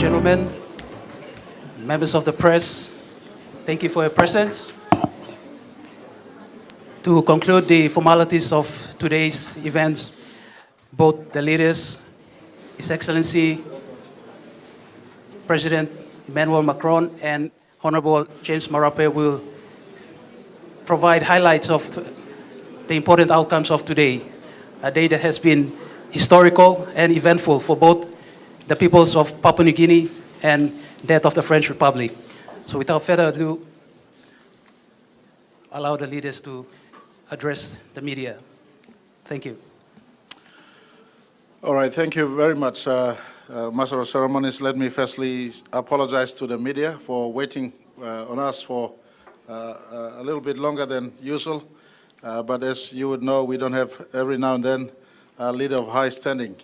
gentlemen, members of the press, thank you for your presence. To conclude the formalities of today's events, both the leaders, His Excellency President Emmanuel Macron and Honorable James Marape will provide highlights of the important outcomes of today, a day that has been historical and eventful for both the peoples of Papua New Guinea and that of the French Republic. So without further ado, allow the leaders to address the media. Thank you. All right, thank you very much, Master of Ceremonies. Let me firstly apologize to the media for waiting on us for a little bit longer than usual. But as you would know, we don't have every now and then a leader of high standing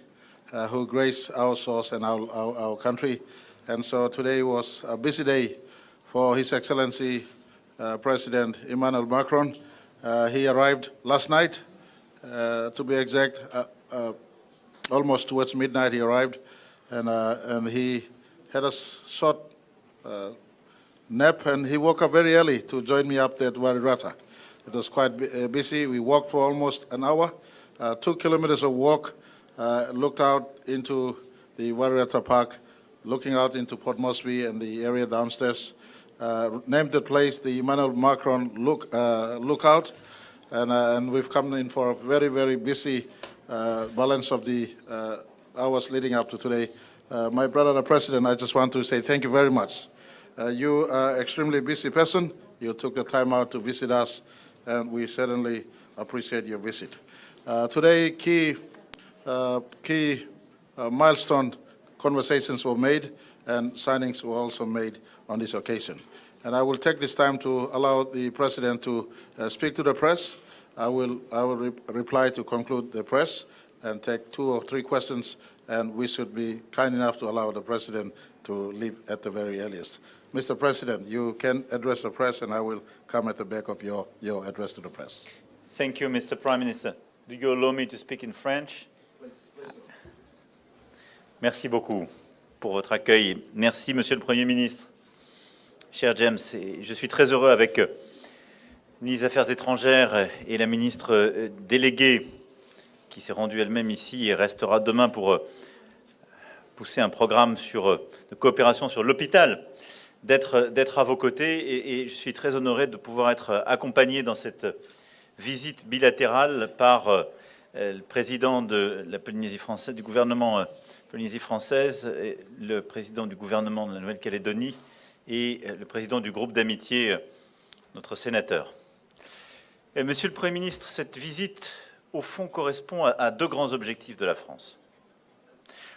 who grace our source and our country. And so today was a busy day for His Excellency President Emmanuel Macron. He arrived last night, to be exact, almost towards midnight he arrived, and he had a short nap, and he woke up very early to join me up there at Warirata. It was quite busy. We walked for almost an hour, 2 kilometers of walk, looked out into the Warirata Park, looking out into Port Moresby and the area downstairs, named the place the Emmanuel Macron Lookout, and we've come in for a very, very busy balance of the hours leading up to today. My brother, the President, I just want to say thank you very much. You are an extremely busy person. You took the time out to visit us, and we certainly appreciate your visit. Today, key milestone conversations were made, and signings were also made on this occasion. And I will take this time to allow the President to speak to the press. I will reply to conclude the press and take 2 or 3 questions, and we should be kind enough to allow the President to leave at the very earliest. Mr. President, you can address the press, and I will come at the back of your address to the press. Thank you, Mr. Prime Minister. Do you allow me to speak in French? Merci beaucoup pour votre accueil. Merci, Monsieur le Premier ministre. Cher James, je suis très heureux avec le ministre des Affaires étrangères et la ministre déléguée qui s'est rendue elle-même ici et restera demain pour pousser un programme de coopération sur l'hôpital, d'être à vos côtés. Et je suis très honoré de pouvoir être accompagné dans cette visite bilatérale par le président de la Polynésie française, du gouvernement Polynésie française, le président du gouvernement de la Nouvelle-Calédonie et le président du groupe d'amitié, notre sénateur. Et Monsieur le Premier ministre, cette visite, au fond, correspond à 2 grands objectifs de la France.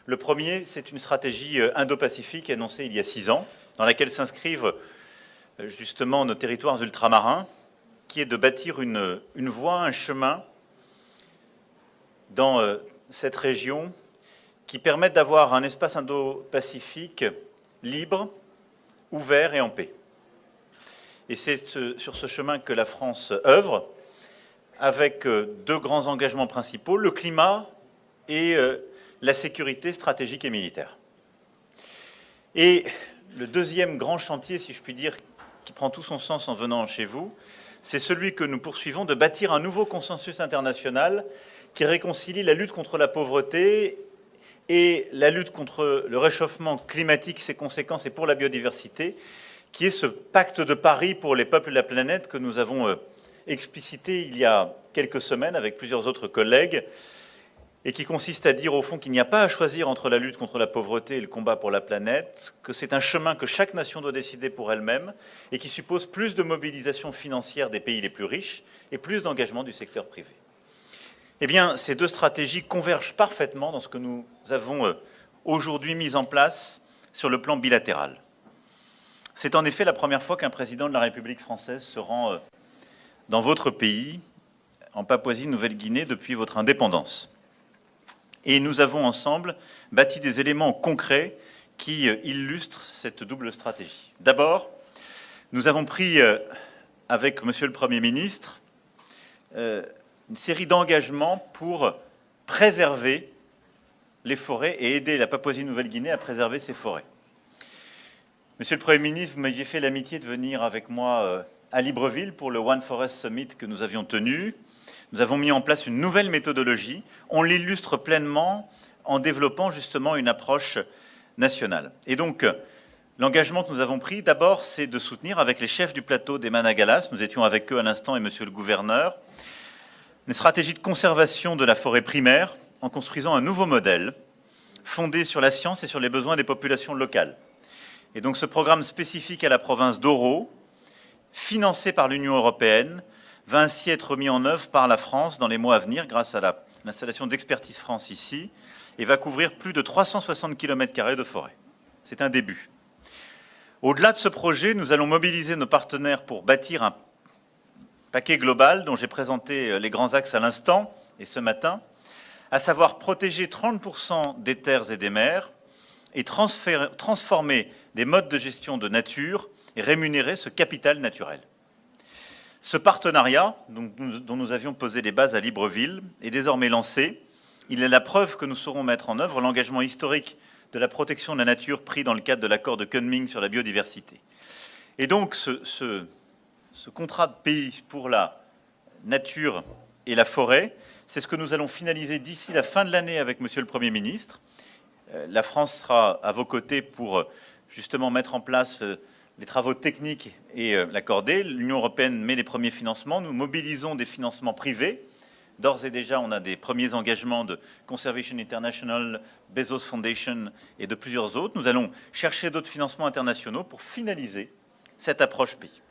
Le premier, c'est une stratégie indo-pacifique annoncée il y a 6 ans, dans laquelle s'inscrivent justement nos territoires ultramarins, qui est de bâtir une voie, un chemin dans cette région qui permettent d'avoir un espace indo-pacifique libre, ouvert et en paix. Et c'est sur ce chemin que la France œuvre, avec 2 grands engagements principaux, le climat et la sécurité stratégique et militaire. Et le deuxième grand chantier, si je puis dire, qui prend tout son sens en venant chez vous, c'est celui que nous poursuivons de bâtir un nouveau consensus international qui réconcilie la lutte contre la pauvreté et la lutte contre le réchauffement climatique, ses conséquences et pour la biodiversité, qui est ce pacte de Paris pour les peuples de la planète que nous avons explicité il y a quelques semaines avec plusieurs autres collègues, et qui consiste à dire au fond qu'il n'y a pas à choisir entre la lutte contre la pauvreté et le combat pour la planète, que c'est un chemin que chaque nation doit décider pour elle-même, et qui suppose plus de mobilisation financière des pays les plus riches et plus d'engagement du secteur privé. Eh bien, ces 2 stratégies convergent parfaitement dans ce que nous avons aujourd'hui mis en place sur le plan bilatéral. C'est en effet la première fois qu'un président de la République française se rend dans votre pays, en Papouasie-Nouvelle-Guinée, depuis votre indépendance. Et nous avons ensemble bâti des éléments concrets qui illustrent cette double stratégie. D'abord, nous avons pris, avec Monsieur le Premier ministre, une série d'engagements pour préserver les forêts et aider la Papouasie-Nouvelle-Guinée à préserver ses forêts. Monsieur le Premier ministre, vous m'aviez fait l'amitié de venir avec moi à Libreville pour le One Forest Summit que nous avions tenu. Nous avons mis en place une nouvelle méthodologie. On l'illustre pleinement en développant justement une approche nationale. Et donc, l'engagement que nous avons pris, d'abord, c'est de soutenir avec les chefs du plateau des Managalas, nous étions avec eux à l'instant et monsieur le gouverneur, une stratégie de conservation de la forêt primaire en construisant un nouveau modèle fondé sur la science et sur les besoins des populations locales. Et donc ce programme spécifique à la province d'Oro, financé par l'Union européenne, va ainsi être mis en œuvre par la France dans les mois à venir grâce à l'installation d'Expertise France ici, et va couvrir plus de 360 km² de forêt. C'est un début. Au-delà de ce projet, nous allons mobiliser nos partenaires pour bâtir un paquet global dont j'ai présenté les grands axes à l'instant et ce matin, à savoir protéger 30% des terres et des mers et transformer des modes de gestion de nature et rémunérer ce capital naturel. Ce partenariat, dont nous avions posé les bases à Libreville, est désormais lancé. Il est la preuve que nous saurons mettre en œuvre l'engagement historique de la protection de la nature pris dans le cadre de l'accord de Kunming sur la biodiversité. Et donc, ce contrat de pays pour la nature et la forêt, c'est ce que nous allons finaliser d'ici la fin de l'année avec Monsieur le Premier ministre. La France sera à vos côtés pour justement mettre en place les travaux techniques et l'accorder. L'Union européenne met les premiers financements. Nous mobilisons des financements privés. D'ores et déjà, on a des premiers engagements de Conservation International, Bezos Foundation et de plusieurs autres. Nous allons chercher d'autres financements internationaux pour finaliser cette approche pays.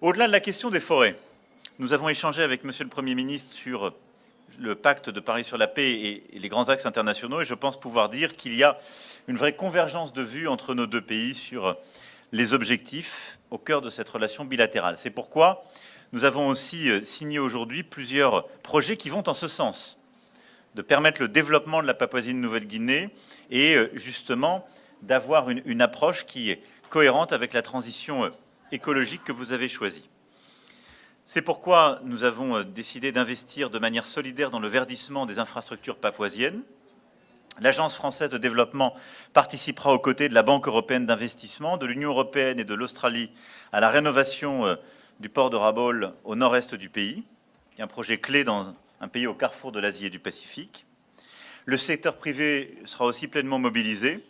Au-delà de la question des forêts, nous avons échangé avec Monsieur le Premier ministre sur le pacte de Paris sur la paix et les grands axes internationaux, et je pense pouvoir dire qu'il y a une vraie convergence de vues entre nos deux pays sur les objectifs au cœur de cette relation bilatérale. C'est pourquoi nous avons aussi signé aujourd'hui plusieurs projets qui vont en ce sens, de permettre le développement de la Papouasie-Nouvelle-Guinée et justement d'avoir une approche qui est cohérente avec la transition écologique que vous avez choisie. C'est pourquoi nous avons décidé d'investir de manière solidaire dans le verdissement des infrastructures papouasiennes. L'Agence française de développement participera aux côtés de la Banque européenne d'investissement, de l'Union européenne et de l'Australie à la rénovation du port de Rabaul au nord-est du pays, qui est un projet clé dans un pays au carrefour de l'Asie et du Pacifique. Le secteur privé sera aussi pleinement mobilisé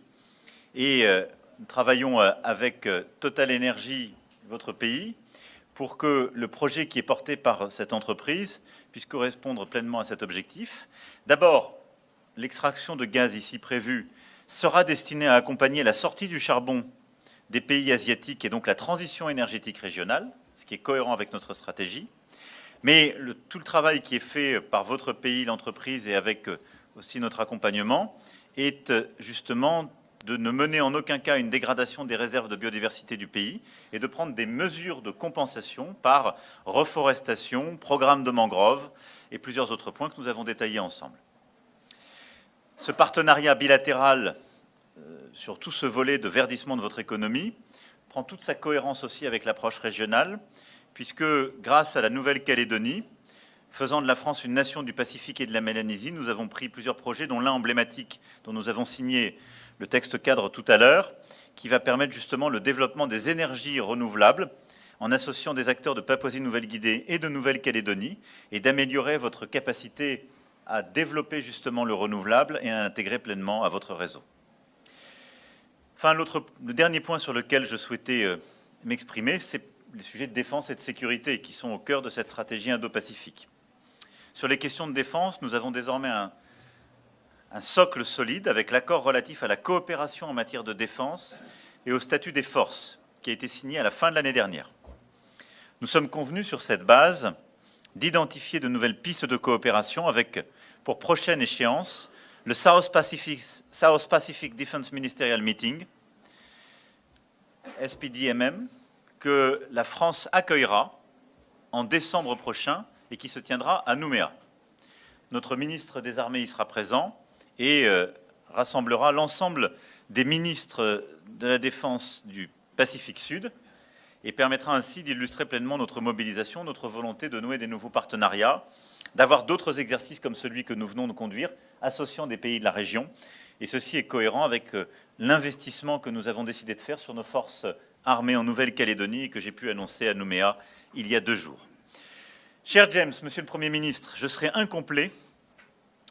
et nous travaillons avec Total Energy, votre pays, pour que le projet qui est porté par cette entreprise puisse correspondre pleinement à cet objectif. D'abord, l'extraction de gaz ici prévue sera destinée à accompagner la sortie du charbon des pays asiatiques et donc la transition énergétique régionale, ce qui est cohérent avec notre stratégie. Mais tout le travail qui est fait par votre pays, l'entreprise, et avec aussi notre accompagnement, est justement de ne mener en aucun cas une dégradation des réserves de biodiversité du pays et de prendre des mesures de compensation par reforestation, programme de mangroves et plusieurs autres points que nous avons détaillés ensemble. Ce partenariat bilatéral sur tout ce volet de verdissement de votre économie prend toute sa cohérence aussi avec l'approche régionale, puisque grâce à la Nouvelle-Calédonie, faisant de la France une nation du Pacifique et de la Mélanésie, nous avons pris plusieurs projets, dont l'un emblématique, dont nous avons signé le texte cadre tout à l'heure, qui va permettre justement le développement des énergies renouvelables en associant des acteurs de Papouasie-Nouvelle-Guinée et de Nouvelle-Calédonie, et d'améliorer votre capacité à développer justement le renouvelable et à l'intégrer pleinement à votre réseau. Enfin, le dernier point sur lequel je souhaitais m'exprimer, c'est les sujets de défense et de sécurité qui sont au cœur de cette stratégie Indo-Pacifique. Sur les questions de défense, nous avons désormais un socle solide avec l'accord relatif à la coopération en matière de défense et au statut des forces qui a été signé à la fin de l'année dernière. Nous sommes convenus sur cette base d'identifier de nouvelles pistes de coopération avec, pour prochaine échéance, le South Pacific Defense Ministerial Meeting, SPDMM, que la France accueillera en décembre prochain et qui se tiendra à Nouméa. Notre ministre des Armées y sera présent et rassemblera l'ensemble des ministres de la Défense du Pacifique Sud et permettra ainsi d'illustrer pleinement notre mobilisation, notre volonté de nouer des nouveaux partenariats, d'avoir d'autres exercices comme celui que nous venons de conduire, associant des pays de la région. Et ceci est cohérent avec l'investissement que nous avons décidé de faire sur nos forces armées en Nouvelle-Calédonie et que j'ai pu annoncer à Nouméa il y a 2 jours. Cher James, Monsieur le Premier ministre, je serais incomplet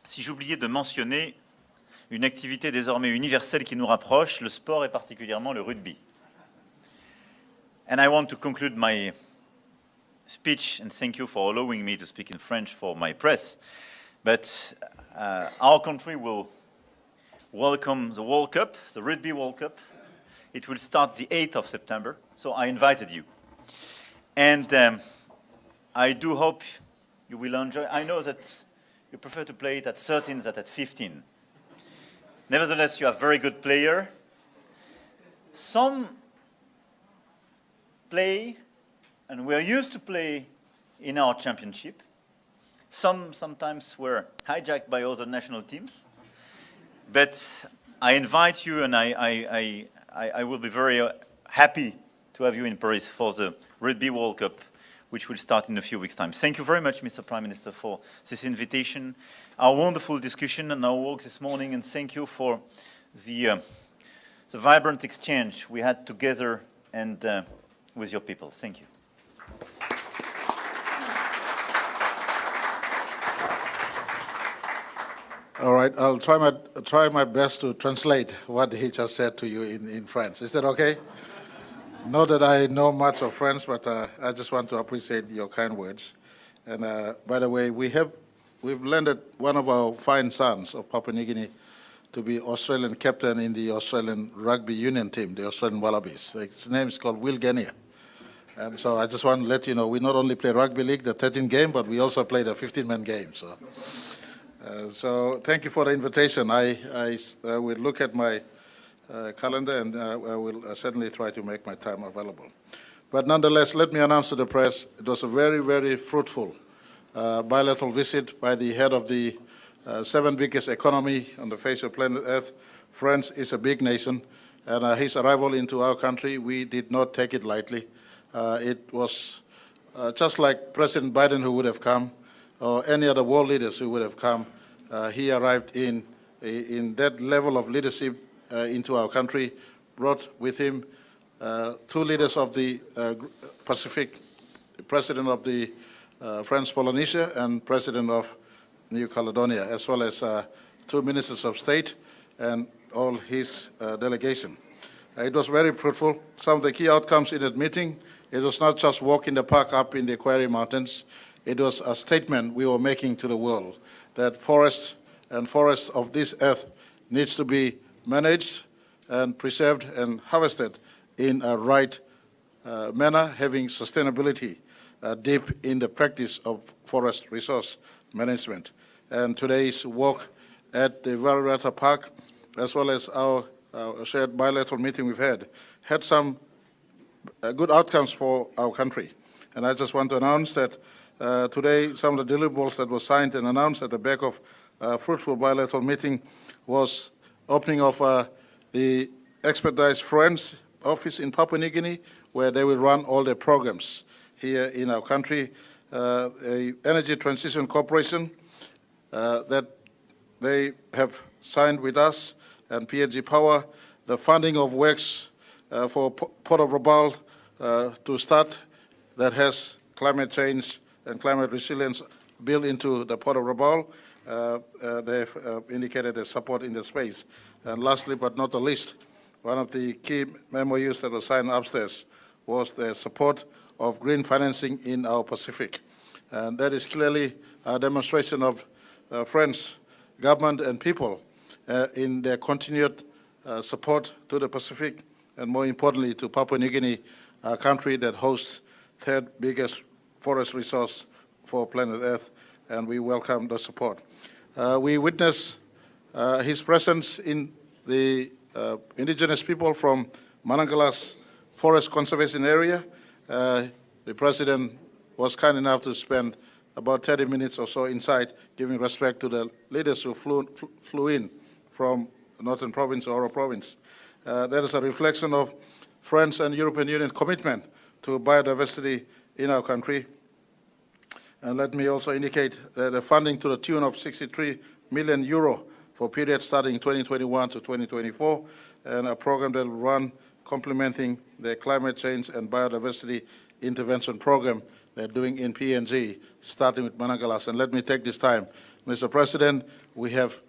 si j'oubliais de mentionner une activité désormais universelle qui nous rapproche, le sport et particulièrement le rugby. And I want to conclude my speech, and thank you for allowing me to speak in French for my press. But our country will welcome the World Cup, the Rugby World Cup. It will start the 8th of September, so I invited you. And I do hope you will enjoy. I know that you prefer to play it at 13 than at 15. Nevertheless, you are a very good player. Some play, and we are used to play in our championship. Some sometimes were hijacked by other national teams. But I invite you, and I will be very happy to have you in Paris for the Rugby World Cup, which will start in a few weeks' time. Thank you very much, Mr. Prime Minister, for this invitation, our wonderful discussion and our work this morning, and thank you for the vibrant exchange we had together and with your people. Thank you. All right, I'll try my best to translate what he just said to you in French. Is that okay? Not that I know much of French, but I just want to appreciate your kind words. And by the way, we've landed one of our fine sons of Papua New Guinea to be Australian captain in the Australian rugby union team, the Australian Wallabies. His name is called Will Guinea. And so I just want to let you know, we not only play rugby league, the 13 game, but we also play the 15-man game. So thank you for the invitation. I will look at my calendar, and I will certainly try to make my time available. But nonetheless, let me announce to the press, it was a very, very fruitful bilateral visit by the head of the 7th biggest economy on the face of planet Earth. France is a big nation, and his arrival into our country, we did not take it lightly. It was just like President Biden, who would have come, or any other world leaders who would have come. He arrived in that level of leadership into our country, brought with him 2 leaders of the Pacific, the President of the French Polynesia and President of New Caledonia, as well as 2 ministers of state and all his delegation. It was very fruitful. Some of the key outcomes in that meeting, it was not just walk in the park up in the Quarry Mountains. It was a statement we were making to the world that forests of this earth needs to be managed and preserved and harvested in a right manner, having sustainability deep in the practice of forest resource management. And today's walk at the Wairarapa Park, as well as our shared bilateral meeting we've had some good outcomes for our country. And I just want to announce that today, some of the deliverables that were signed and announced at the back of a fruitful bilateral meeting was opening of the Expedized Friends office in Papua New Guinea, where they will run all their programs here in our country. A Energy Transition Corporation that they have signed with us and PNG Power, the funding of works for Port of Rabaul to start that has climate change and climate resilience built into the Port of Rabaul. They've indicated their support in the space. And lastly, but not the least, one of the key MOUs that was signed upstairs was the support of green financing in our Pacific. And that is clearly a demonstration of French government and people in their continued support to the Pacific, and more importantly to Papua New Guinea, a country that hosts 3rd biggest forest resource for planet Earth, and we welcome the support. We witness his presence in the indigenous people from Manangala's forest conservation area. The President was kind enough to spend about 30 minutes or so inside, giving respect to the leaders who flew in from Northern Province or Oro Province. That is a reflection of French and European Union commitment to biodiversity in our country. And let me also indicate the funding to the tune of 63 million euro for periods starting 2021 to 2024, and a program that will run complementing the climate change and biodiversity intervention program they're doing in PNG, starting with Managalas. And let me take this time, Mr. President, we have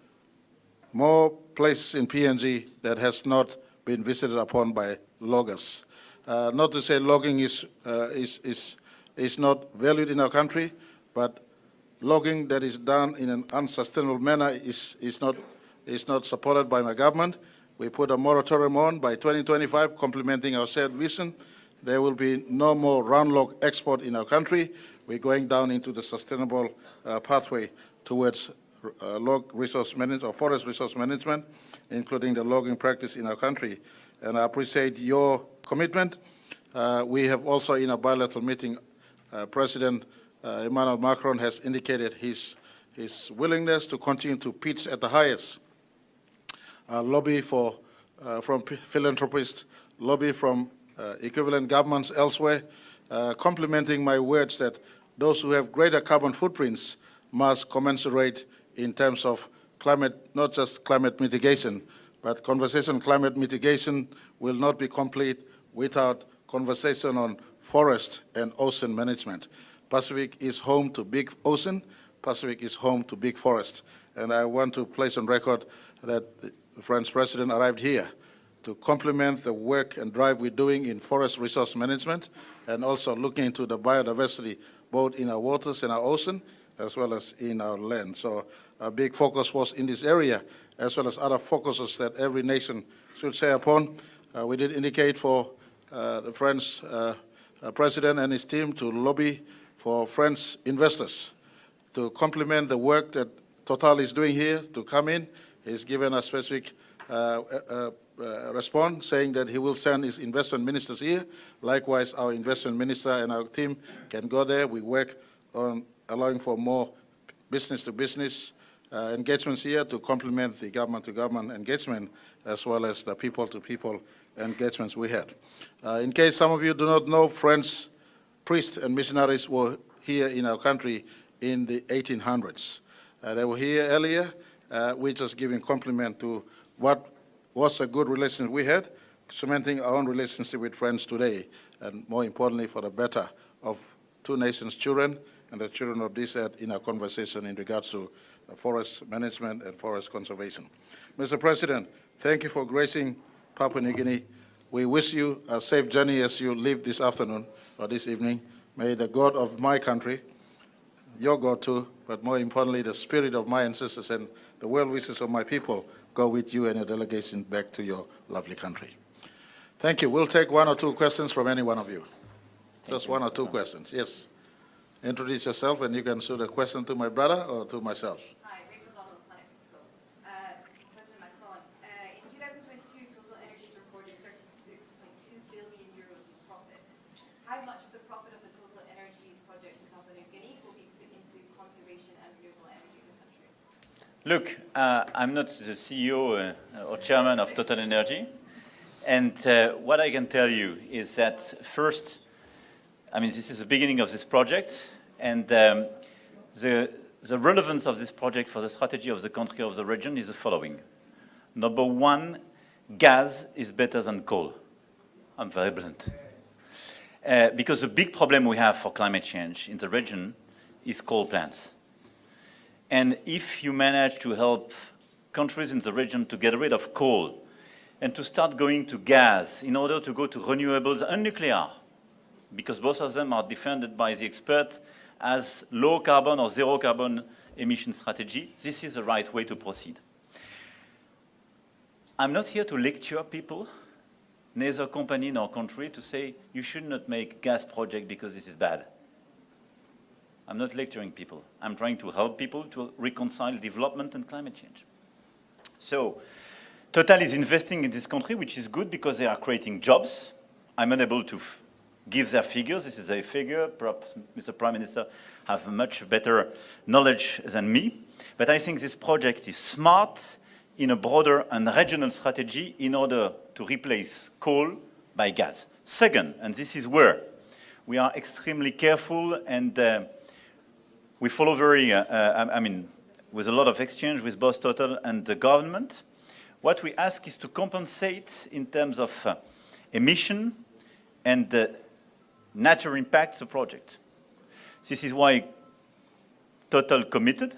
more places in PNG that has not been visited upon by loggers. Not to say logging is not valued in our country, but logging that is done in an unsustainable manner is not supported by my government. We put a moratorium on by 2025, complementing our shared vision. There will be no more round log export in our country. We're going down into the sustainable pathway towards log resource management or forest resource management, including the logging practice in our country. And I appreciate your commitment. We have also, in a bilateral meeting, President Emmanuel Macron has indicated his willingness to continue to pitch at the highest, lobby from philanthropists, lobby from equivalent governments elsewhere, complementing my words that those who have greater carbon footprints must commensurate in terms of climate, not just climate mitigation, but conversation on climate mitigation will not be complete without conversation on forest and ocean management. Pacific is home to big ocean, Pacific is home to big forest. And I want to place on record that the French President arrived here to complement the work and drive we're doing in forest resource management and also looking into the biodiversity both in our waters and our ocean as well as in our land. So a big focus was in this area as well as other focuses that every nation should share upon. We did indicate for the French President and his team to lobby for French investors to complement the work that Total is doing here, to come in. He's given a specific response saying that he will send his investment ministers here. Likewise, our investment minister and our team can go there. We work on allowing for more business-to-business engagements here to complement the government-to-government engagement as well as the people-to-people engagements we had. In case some of you do not know, French priests and missionaries were here in our country in the 1800s. They were here earlier. We're just giving compliment to what was a good relationship we had, cementing our own relationship with friends today, and more importantly, for the better of two nations' children and the children of this earth in our conversation in regards to forest management and forest conservation. Mr. President, thank you for gracing Papua New Guinea. We wish you a safe journey as you leave this afternoon or this evening. May the God of my country, your God too, but more importantly, the spirit of my ancestors and the well wishes of my people go with you and your delegation back to your lovely country. Thank you. We'll take one or two questions from any one of you. Just one or two questions. Yes. Introduce yourself and you can shoot a question to my brother or to myself. Hi, Rachel Donald, Planet Principal. President Macron, in 2022, Total Energies reported 36.2 billion euros in profit. How much of the profit of the Total Energies project in Papua New Guinea will be put into conservation and renewable energy in the country? Look, I'm not the CEO or chairman of Total Energy. And what I can tell you is that first, I mean, this is the beginning of this project, and the relevance of this project for the strategy of the country, of the region, is the following. Number one, gas is better than coal. I'm very blunt. Because the big problem we have for climate change in the region is coal plants. And if you manage to help countries in the region to get rid of coal and to start going to gas in order to go to renewables and nuclear, because both of them are defended by the experts as low carbon or zero carbon emission strategy, this is the right way to proceed. I'm not here to lecture people, neither company nor country, to say you should not make gas project because this is bad. I'm not lecturing people. I'm trying to help people to reconcile development and climate change. So Total is investing in this country, which is good because they are creating jobs. I'm unable to give their figures. This is a figure. Perhaps Mr. Prime Minister have much better knowledge than me. But I think this project is smart in a broader and regional strategy in order to replace coal by gas. Second, and this is where we are extremely careful and we follow very, with a lot of exchange with both Total and the government. What we ask is to compensate in terms of emission and natural impact the project. This is why Total committed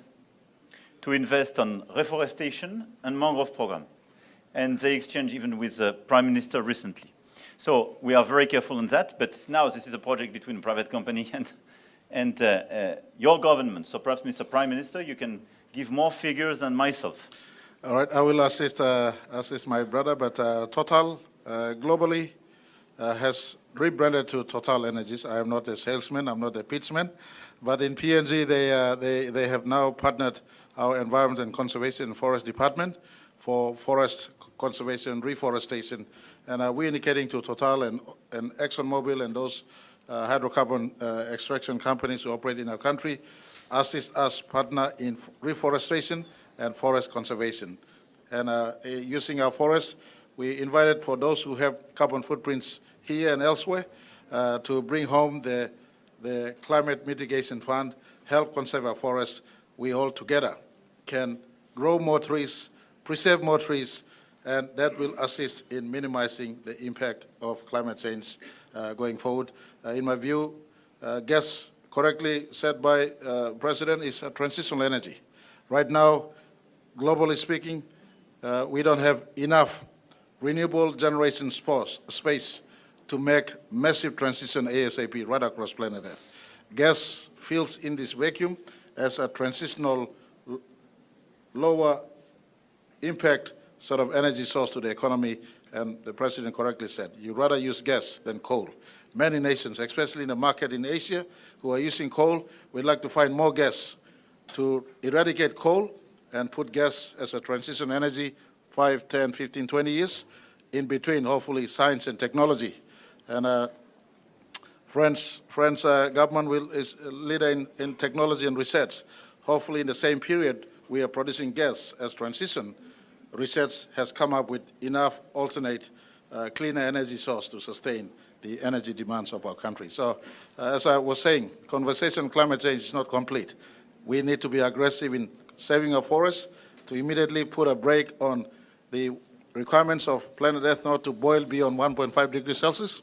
to invest on reforestation and mangrove program. And they exchanged even with the Prime Minister recently. So we are very careful on that, but now this is a project between a private company and your government. So perhaps, Mr. Prime Minister, you can give more figures than myself. All right, I will assist my brother, but Total globally has rebranded to Total Energies. I am not a salesman, I'm not a pitchman, but in PNG they have now partnered our Environment and Conservation and Forest Department for forest conservation, reforestation, and we're indicating to Total and ExxonMobil and those hydrocarbon extraction companies who operate in our country, assist us partner in reforestation and forest conservation. And using our forests, we invited for those who have carbon footprints here and elsewhere to bring home the climate mitigation fund, help conserve our forests. We all together can grow more trees, preserve more trees, and that will assist in minimizing the impact of climate change going forward. In my view, gas, correctly said by President, is a transitional energy. Right now, globally speaking, we don't have enough renewable generation space to make massive transition ASAP right across planet Earth. Gas fills in this vacuum as a transitional, lower impact sort of energy source to the economy, and the President correctly said, you'd rather use gas than coal. Many nations, especially in the market in Asia, who are using coal, would like to find more gas to eradicate coal and put gas as a transition energy 5, 10, 15, 20 years, in between, hopefully, science and technology. And French government is a leader in technology and research. Hopefully, in the same period, we are producing gas as transition. Research has come up with enough alternate cleaner energy source to sustain the energy demands of our country. So, as I was saying, conversation on climate change is not complete. We need to be aggressive in saving our forests, to immediately put a brake on the requirements of planet Earth not to boil beyond 1.5 degrees Celsius.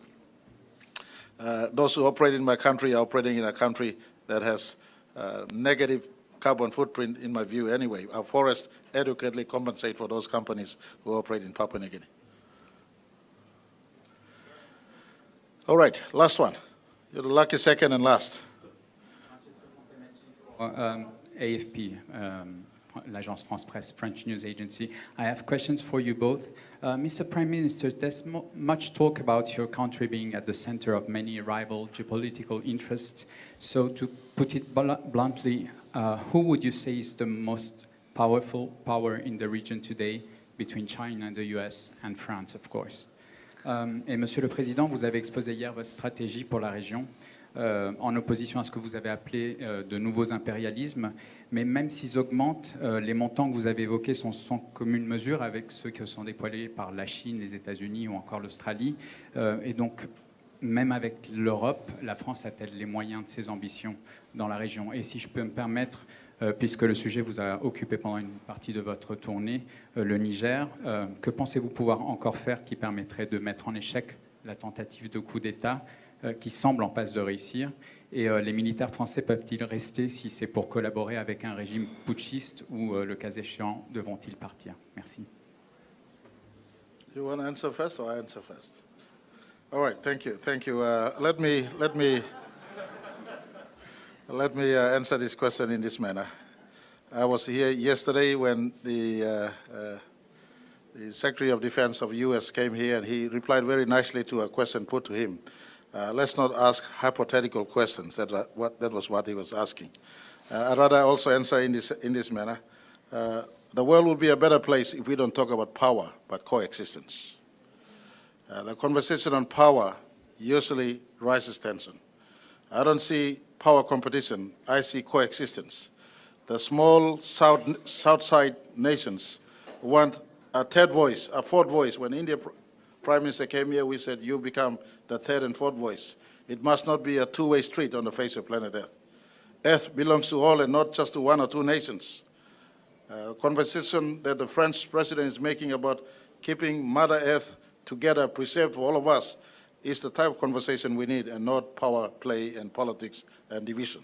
Those who operate in my country are operating in a country that has negative carbon footprint, in my view anyway. Our forests adequately compensate for those companies who operate in Papua New Guinea. All right, last one. You're the lucky second and last. AFP, l'Agence France Presse, French news agency. I have questions for you both. Mr. Prime Minister, there's much talk about your country being at the center of many rival geopolitical interests. So to put it bluntly, who would you say is the most powerful power in the region today between China and the US and France, of course? Et Monsieur le Président, vous avez exposé hier votre stratégie pour la région, en opposition à ce que vous avez appelé de nouveaux impérialismes. Mais même s'ils augmentent, les montants que vous avez évoqués sont sans commune mesure avec ceux qui sont déployés par la Chine, les États-Unis ou encore l'Australie. Et donc, même avec l'Europe, la France a-t-elle les moyens de ses ambitions dans la région? Et si je peux me permettre, puisque le sujet vous a occupé pendant une partie de votre tournée, le Niger, que pensez-vous pouvoir encore faire qui permettrait de mettre en échec la tentative de coup d'État qui semble en passe de réussir? Et les militaires français peuvent-ils rester si c'est pour collaborer avec un régime putschiste ou, le cas échéant, devront-ils partir? Merci. You want to answer first or I answer first? All right, thank you. Let me answer this question in this manner. I was here yesterday when the Secretary of Defense of the U.S. came here, and he replied very nicely to a question put to him. Let's not ask hypothetical questions. That was what he was asking. I'd rather also answer in this manner. The world will be a better place if we don't talk about power, but coexistence. The conversation on power usually raises tension. I don't see power competition. I see coexistence. The small south side nations want a third voice, a fourth voice. When India Prime Minister came here, we said, you become the third and fourth voice. It must not be a two-way street on the face of planet Earth. Earth belongs to all and not just to one or two nations. Conversation that the French president is making about keeping Mother Earth together, preserved for all of us, is the type of conversation we need and not power play and politics and division.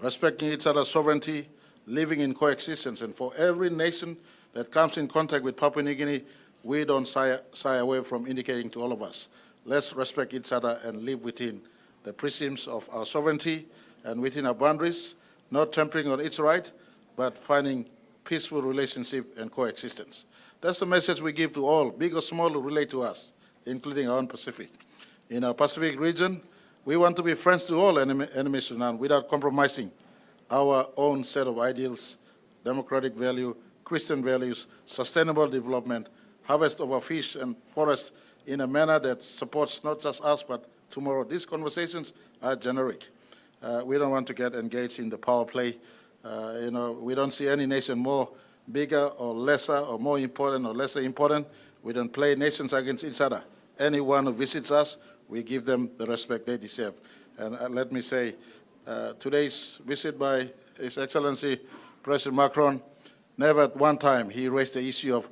Respecting each other's sovereignty, living in coexistence, and for every nation that comes in contact with Papua New Guinea, we don't shy away from indicating to all of us, let's respect each other and live within the precincts of our sovereignty and within our boundaries, not trampling on its right, but finding peaceful relationship and coexistence. That's the message we give to all, big or small, who relate to us, including our own Pacific. In our Pacific region, we want to be friends to all enemies of none without compromising our own set of ideals, democratic value, Christian values, sustainable development, harvest of our fish and forest in a manner that supports not just us, but tomorrow. These conversations are generic. We don't want to get engaged in the power play. We don't see any nation more bigger or lesser or more important or lesser important. We don't play nations against each other. Anyone who visits us, we give them the respect they deserve. And let me say, today's visit by His Excellency President Macron, never at one time he raised the issue of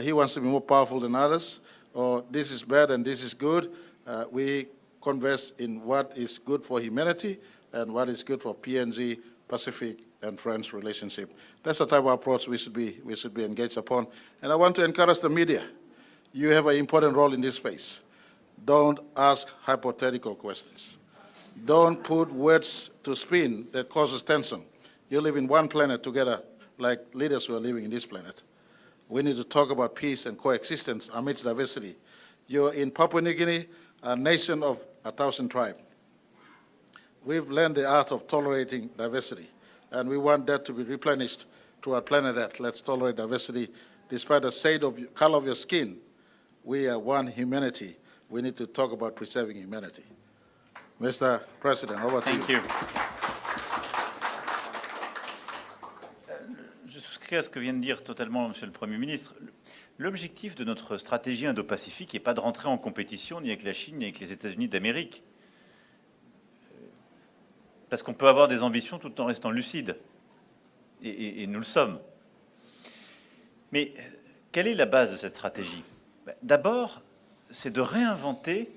he wants to be more powerful than others, or this is bad and this is good. We converse in what is good for humanity and what is good for PNG, Pacific, and French relationship. That's the type of approach we should be engaged upon. And I want to encourage the media. You have an important role in this space. Don't ask hypothetical questions. Don't put words to spin that causes tension. You live in one planet together like leaders who are living in this planet. We need to talk about peace and coexistence amidst diversity. You're in Papua New Guinea, a nation of 1,000 tribes. We've learned the art of tolerating diversity, and we want that to be replenished to our planet Earth. Let's tolerate diversity. Despite the shade of color of your skin, we are one humanity. We need to talk about preserving humanity. Mr. President, over to you. Thank you. Je souscris à ce que vient de dire totalement Monsieur le Premier ministre. L'objectif de notre stratégie Indo-Pacifique n'est pas de rentrer en compétition ni avec la Chine ni avec les États-Unis d'Amérique. Parce qu'on peut avoir des ambitions tout en restant lucide. Et nous le sommes. Mais quelle est la base de cette stratégie? D'abord, c'est de réinventer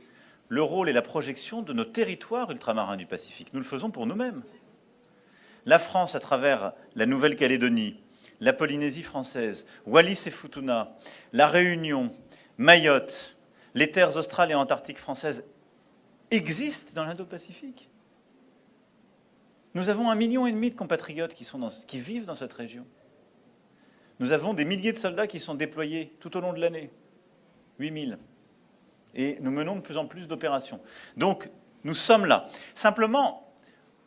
le rôle et la projection de nos territoires ultramarins du Pacifique. Nous le faisons pour nous-mêmes. La France, à travers la Nouvelle-Calédonie, la Polynésie française, Wallis et Futuna, la Réunion, Mayotte, les terres australes et antarctiques françaises existent dans l'Indo-Pacifique. Nous avons 1,5 million de compatriotes qui vivent dans cette région. Nous avons des milliers de soldats qui sont déployés tout au long de l'année, 8000. Et nous menons de plus en plus d'opérations. Donc, nous sommes là. Simplement,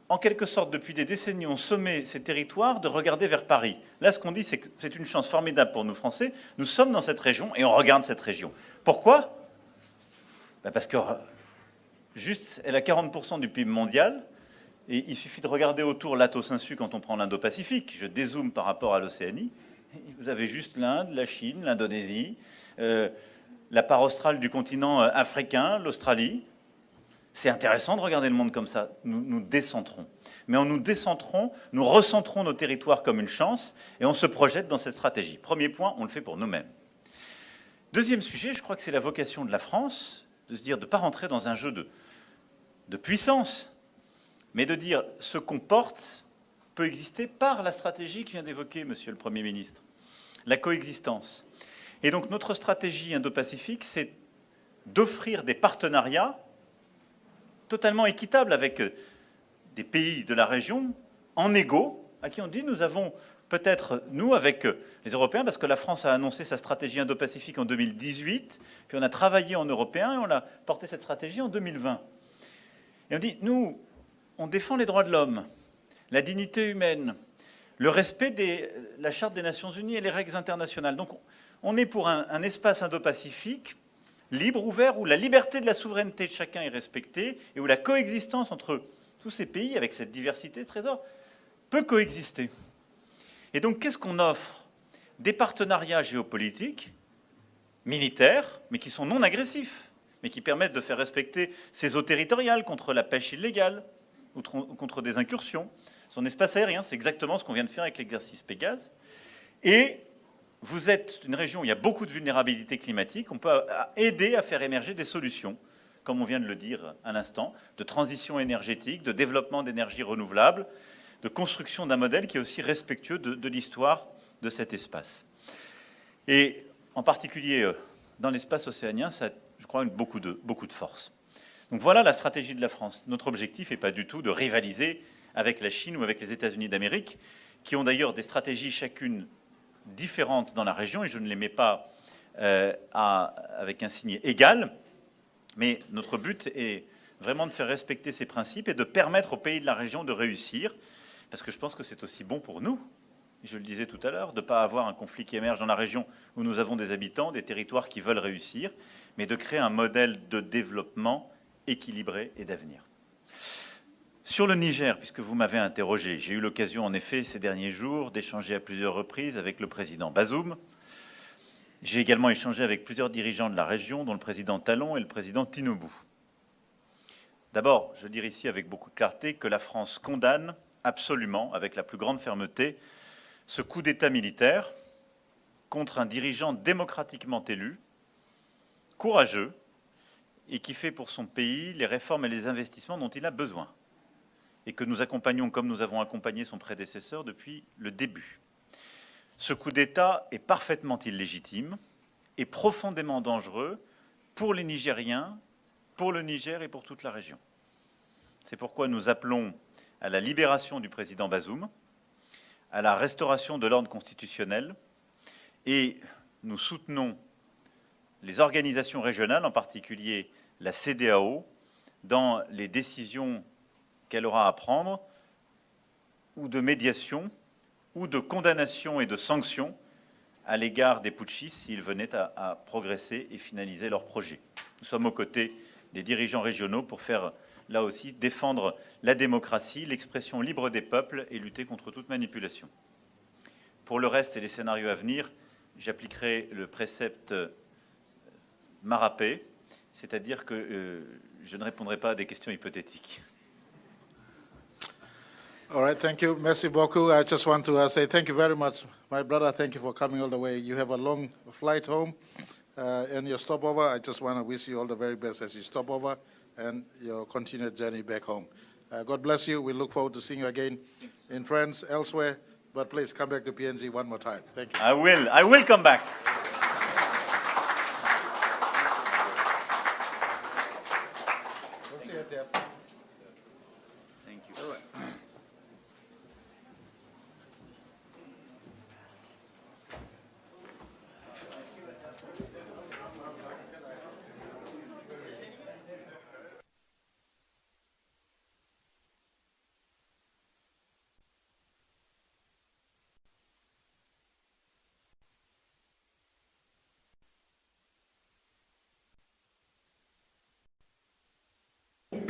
en quelque sorte, depuis des décennies, on sommet ces territoires de regarder vers Paris. Là, ce qu'on dit, c'est que c'est une chance formidable pour nous, Français. Nous sommes dans cette région et on regarde cette région. Pourquoi? Parce que juste, elle a 40% du PIB mondial. Et il suffit de regarder autour l'Atos-Insu quand on prend l'Indo-Pacifique. Je dézoome par rapport à l'Océanie. Vous avez juste l'Inde, la Chine, l'Indonésie, la part australe du continent africain, l'Australie. C'est intéressant de regarder le monde comme ça. Nous décentrons. Mais en nous décentrons, nous recentrons nos territoires comme une chance et on se projette dans cette stratégie. Premier point, on le fait pour nous-mêmes. Deuxième sujet, je crois que c'est la vocation de la France, de se dire de ne pas rentrer dans un jeu de puissance, mais de dire ce qu'on porte peut exister par la stratégie que vient d'évoquer Monsieur le Premier ministre, la coexistence. Et donc notre stratégie Indo-Pacifique, c'est d'offrir des partenariats totalement équitables avec des pays de la région, en égaux, à qui on dit nous avons peut-être, nous, avec les Européens, parce que la France a annoncé sa stratégie Indo-Pacifique en 2018, puis on a travaillé en européen et on a porté cette stratégie en 2020. Et on dit, nous, on défend les droits de l'homme, la dignité humaine, le respect de la Charte des Nations Unies et les règles internationales. Donc on est pour un espace Indo-Pacifique libre, ouvert, où la liberté de la souveraineté de chacun est respectée et où la coexistence entre tous ces pays, avec cette diversité de trésors, peut coexister. Et donc qu'est-ce qu'on offre? Des partenariats géopolitiques, militaires, mais qui sont non agressifs, mais qui permettent de faire respecter ses eaux territoriales contre la pêche illégale, ou contre des incursions. Son espace aérien, c'est exactement ce qu'on vient de faire avec l'exercice Pégase. Et vous êtes une région où il y a beaucoup de vulnérabilité climatique. On peut aider à faire émerger des solutions, comme on vient de le dire à l'instant, de transition énergétique, de développement d'énergie renouvelable, de construction d'un modèle qui est aussi respectueux de l'histoire de cet espace. Et en particulier dans l'espace océanien, ça a, je crois, beaucoup de force. Donc voilà la stratégie de la France. Notre objectif n'est pas du tout de rivaliser avec la Chine ou avec les États-Unis d'Amérique, qui ont d'ailleurs des stratégies chacune différentes dans la région, et je ne les mets pas avec un signe égal, mais notre but est vraiment de faire respecter ces principes et de permettre aux pays de la région de réussir, parce que je pense que c'est aussi bon pour nous, je le disais tout à l'heure, de ne pas avoir un conflit qui émerge dans la région où nous avons des habitants, des territoires qui veulent réussir, mais de créer un modèle de développement équilibré et d'avenir. Sur le Niger, puisque vous m'avez interrogé, j'ai eu l'occasion en effet ces derniers jours d'échanger à plusieurs reprises avec le président Bazoum. J'ai également échangé avec plusieurs dirigeants de la région, dont le président Talon et le président Tinubu. D'abord, je veux dire ici avec beaucoup de clarté que la France condamne absolument, avec la plus grande fermeté, ce coup d'État militaire contre un dirigeant démocratiquement élu, courageux, et qui fait pour son pays les réformes et les investissements dont il a besoin, et que nous accompagnons comme nous avons accompagné son prédécesseur depuis le début. Ce coup d'État est parfaitement illégitime et profondément dangereux pour les Nigériens, pour le Niger et pour toute la région. C'est pourquoi nous appelons à la libération du président Bazoum, à la restauration de l'ordre constitutionnel, et nous soutenons les organisations régionales, en particulier la CEDEAO, dans les décisions qu'elle aura à prendre, ou de médiation, ou de condamnation et de sanctions à l'égard des putschistes s'ils venaient à progresser et finaliser leur projet. Nous sommes aux côtés des dirigeants régionaux pour faire, là aussi, défendre la démocratie, l'expression libre des peuples et lutter contre toute manipulation. Pour le reste et les scénarios à venir, j'appliquerai le précepte Marape, c'est-à-dire que je ne répondrai pas à des questions hypothétiques. All right, thank you. Merci beaucoup. I just want to say thank you very much. My brother, thank you for coming all the way. You have a long flight home and your stopover. I just want to wish you all the very best as you stop over and your continued journey back home. God bless you. We look forward to seeing you again in France, elsewhere. But please come back to PNG one more time. Thank you. I will come back.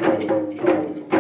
Thank you. Thank you.